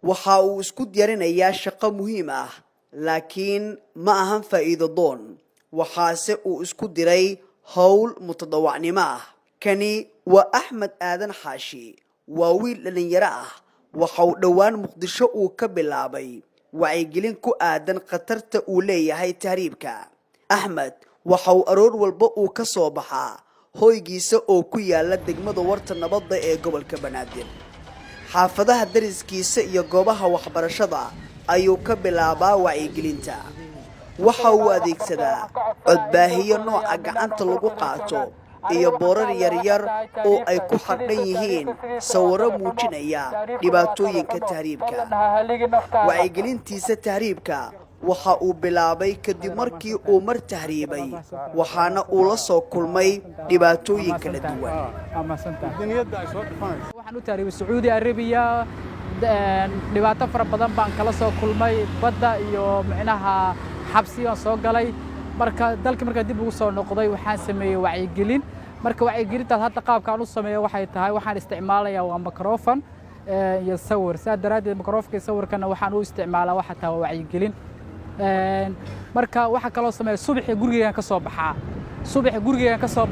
waxa uu isku diyaarinayaa shaqo muhiim ah laakiin ma ahan faa'iido doon waxaase uu isku diray hawl mutadawacnimo ah kani waa Axmed Aadan Xaashi waa wiil dhalinyaro ah waxa uu dhawaan Muqdisho uu ka bilaabay wacyigelin ku aadan khatarta uu leeyahay tahriibka Axmed waxa uu aroor walba uu ka soo baxaa hoygiisa oo ku yaala degmada Warta Nabadda ee gobolka Banaadir xaafadaha dariskiisa iyo goobaha waxbarashada ayuu ka bilaabaa wacyigelinta waxa uu adeegsadaa codbaahiyo nooca gacanta lagu qaato iyo boorar yaryar oo ay ku xaqan yihiin sawirro muujinaya dhibaatooyinka tahriibka wacyigelintiisa tahriibka waxa uu bilaabay kadib markii uu mar tahriibay waxaana uu la soo kulmay dhibaatooyin kala duwan waxaan u tahriibay Sacuudi Arabiya dhibaato fara badan baan kala soo kulmay badda iyo macnaha xabsiga soo galay marka dalka dib ugu soo noqday waxaan sameeyay wacyigelin marka wacyigelintaas hadda qaabkaan u sameeyo waxay tahay waxaan isticmaalayaa waa microphone iyo sawir saadaraadii microphone sawirkana waxaan u isticmaalaa waxa taa wacyigelin marka waxa kala sameeyo subaxii gurigeyga ka soo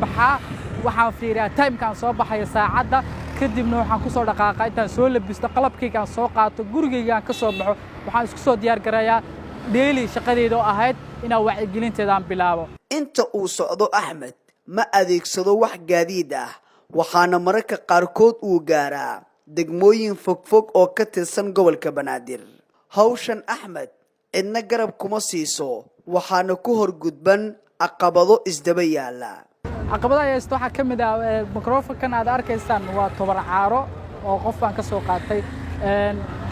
baxaa waxaan fiiriyaa time-kan soo baxay saacada kadibna waxaan ku soo dhaqaaqaa intaan soo labisto qalabkayga soo qaato gurigeyga ka soo baxo waxaan isku soo diyaar gareeyaa daily shaqadeedo ahayd inaan wacyigelinteedaan bilaabo inta uu socdo Axmed ma adeegsado wax gaadiid ah waxaana mararka qaarkood uu gaaraa degmooyin fogfog oo ka tirsan gobolka Banaadir hawshan Axmed cidna garab kuma siiso waxaana ku horgudban caqabado isdaba yaala caqabadaha haysto waxa kamid ah microphone-kan aad arkaysaan waa tobar caaro oo qof aan ka soo qaatay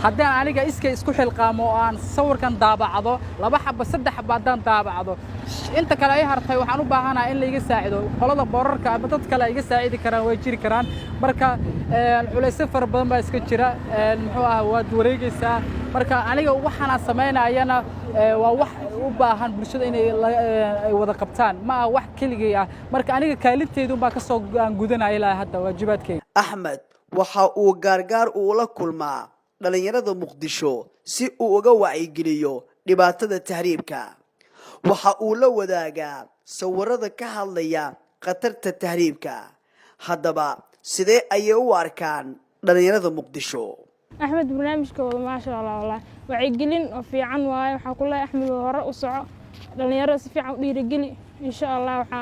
haddaan aniga isku xilqaamo oo aan sawirkan daabacdo 2 xabba 3 xabba haddaan daabacdo inta kale ay hartay waxaan u baahanahay in la iga saacido qolada boorarka ama dad kale iga saacidi karaan way jiri karaan marka culays fara badan baa iska jira muxuu ah waad wareegaysaa marka aniga waxaan sameynayana waa wax u baahan bulshada inay wada qabtaan ma wax keligay ah marka aniga kaalinteedu baa ka soo gudanaya ilaa hadda waajibaadkayga Axmed waxa uu gaargaar u la kulmaa dhalinyarada Muqdisho si uu uga wacyigeliyo dhibaatada tahriibka waxa uu la wadaagaa sawirrada ka hadlaya khatarta tahriibka haddaba sidee ayay u arkaan dhalinyarada Muqdisho Axmed barnaamijka ma sha Allah wallahi wacyigelin oo fiican waaye waxa ku leeyahay Axmed hore u soco dhalinyarada si fiican u dhiirigeli insha Allah waxa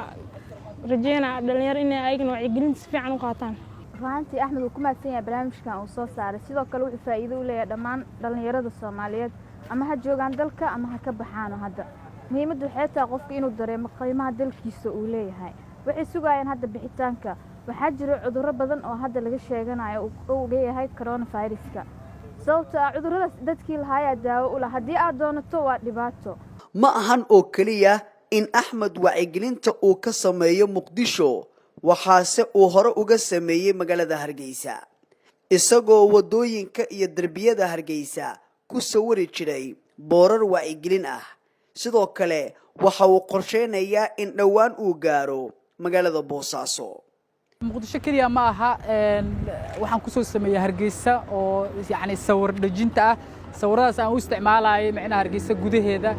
rajeynaa dhalinyarada inay ayagana wacyigelin si fiican u qaataan runtii Axmed uu ku maadsan yahay barnaamijkan uu soo saaray sidoo kale wuxuu faa'iido u leeyahay dhammaan dhalinyarada Soomaaliyeed ama ha joogaan dalka ama ha ka baxaan hadda muhiimaddu waxay tahay qofka inuu dareemo qiimaha dalkiisa uu leeyahay waxay sugayaan hadda bixitaanka waxaa jira cudurro badan oo hadda laga sheeganayo uu leeyahay coronavirus-ka sababtoo ah cudurradaas dadkii lahaaya daawo u lahaa haddii aad doonato waa dhibaato ma ahan oo kaliya in Axmed wacyigelinta uu ka sameeyo Muqdisho waxaase uu hore uga sameeyay magaalada Hargeysa isagoo wadooyinka iyo darbiyada Hargeysa ku sawiri jiray boorar wacyigelin ah sidoo kale waxa uu qorsheynayaa in dhawaan uu gaaro magaalada Boosaaso Muqdisho kaliya ma aha waxaan ku soo sameeyay Hargeysa oo yani sawir dhajinta ah sawiradaas aan u isticmaalay macna Hargeysa gudaheeda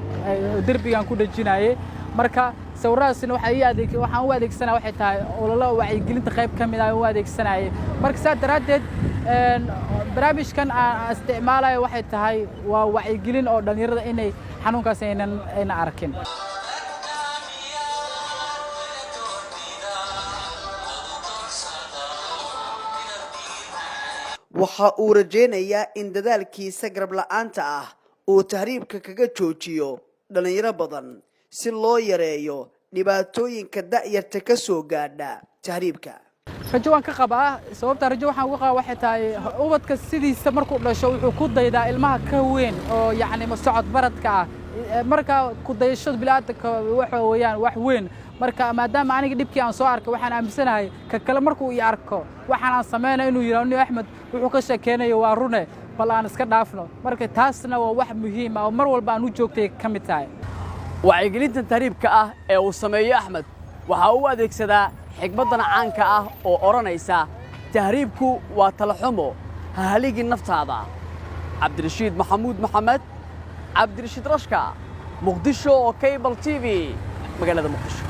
darbigan ku dhajinayay marka sawiradaasina waxaan u adeegsanaa waxay tahay ololo wacyigelinta qayb kamid ah u adeegsanayay marka saa daraadeed barnaamijkan aan isticmaalayo waxay tahay waa wacyigelin oo dhalinyarada inay xanuunkaas aynan arkin waxa uu rajeynayaa in dadaalkiisa garab la'aanta ah uu tahriibka kaga joojiyo dhalinyaro badan si loo yareeyo dhibaatooyinka da'yarta ka soo gaadha tahriibka rajo waan ka qabaa sababta rajo waxaan uga qabaa waxay tahay ubadka sidiisa markuu dhasho wuxuu ku daydaa ilmaha ka weyn oo yacni socod baradka ah marka ku dayashada bilaadanka waxa weeyaan wax weyn marka maadaama aniga dhibkii aan soo arkay waxaan aaminsanahay ka kale markuu ii arko waxaan aan sameeyay inuu yiraahdo Axmed wuxuu ka sheekeenayo waa rune bal aan iska dhaafno marka taasna waa wax muhiim ah oo mar walba aan u joogtay kamid tahay wacyigelinta tahriibka ah ee uu sameeyo Axmed waxa uu adeegsadaa xigmadan caanka ah oo oranaysa tahriibku waa talo xumo ha haligi naftaada cabdirashiid maxamuud maxamed cabdirashiid rashka muqdisho oo cable TV magaalada muqdisho